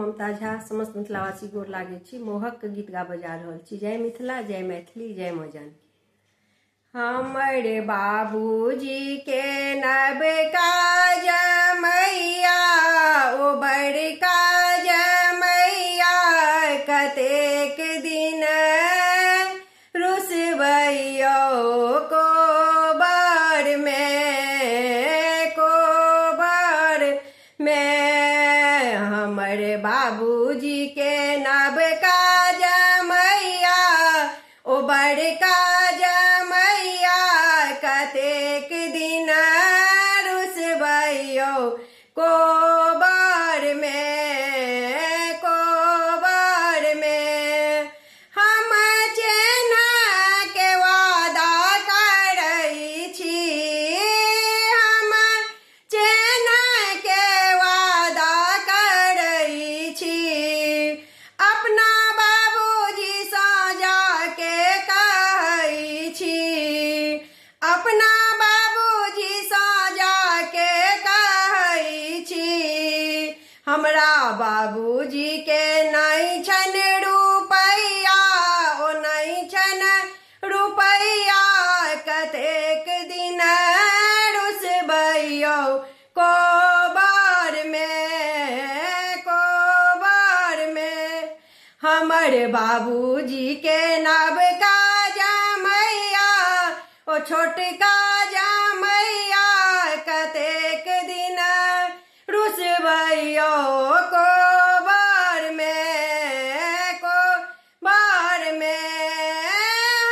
ममता झा समस्त मिथिलावासी गोर लागे छी। मोहक के गीत गा बजा रहल छी। जय मिथिला, जय मैथिली, जय माँ जानकी। हमर बाबूजी के नबका जमैया ओ बड़का जमैया कतेक दिन रुसबैयो कोबर में हमर बाबूजी के नबका जमैया ओ बड़का जमैया कतेक दिन रुसबैयो कोबर में हम चेन्हा के वादा करै छी। हम चेन्हा के वादा करै छी। अपना बाबूजी साजा के कहै छी। अपना बाबूजी साजा के कहै छी। हमरा बाबूजी के नहीं छन रुपैया ओ नहीं छन रुपैया कतेक दिन रुसबैयो कोबर में हमर बाबूजी के नबका जमैया ओ छोटका जमैया कतेक दिन रुसबैयो कोबर में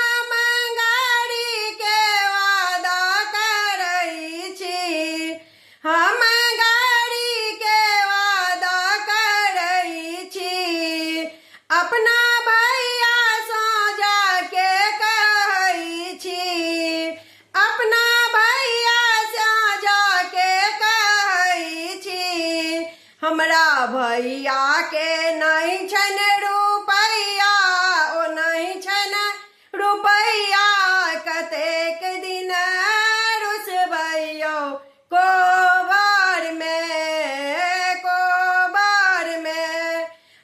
हम गाड़ी के वादा करै छी। हम गाड़ी के वादा करै छी। अपना भैया साजा के कहै छी। अपना भैया साजा के कहै छी। हमरा भैया के नहीं छन रुपैया ओ नहीं छन रुपैया कतेक दिन रुसबैयो कोबर में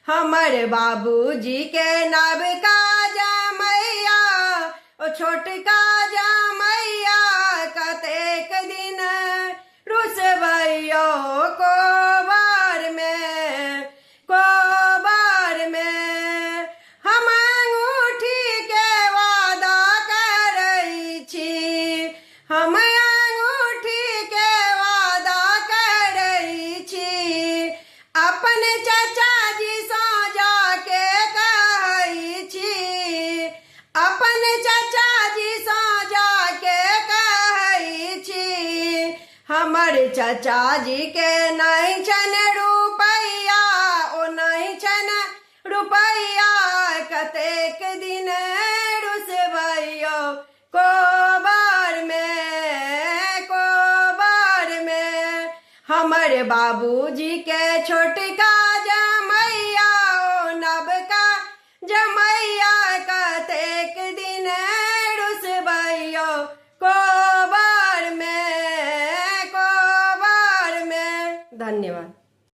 हमर बाबूजी के नबका जमैया ओ छोटका जमैया कतेक दिन रुसबैयो कोबर में हम अंगूठी के वादा करै छी। हम अंगूठी के वादा करै छी। अपन चाचा जी साजा के कहै छी। अपन चाचा जी साजा के कहै छी। हमर चाचा जी के नहीं छन रुपैया ओ नहीं छन रुपैया कतेक दिन रुसबैयो कोबर में हमर बाबूजी के छोटका जमैया ओ नबका जमैया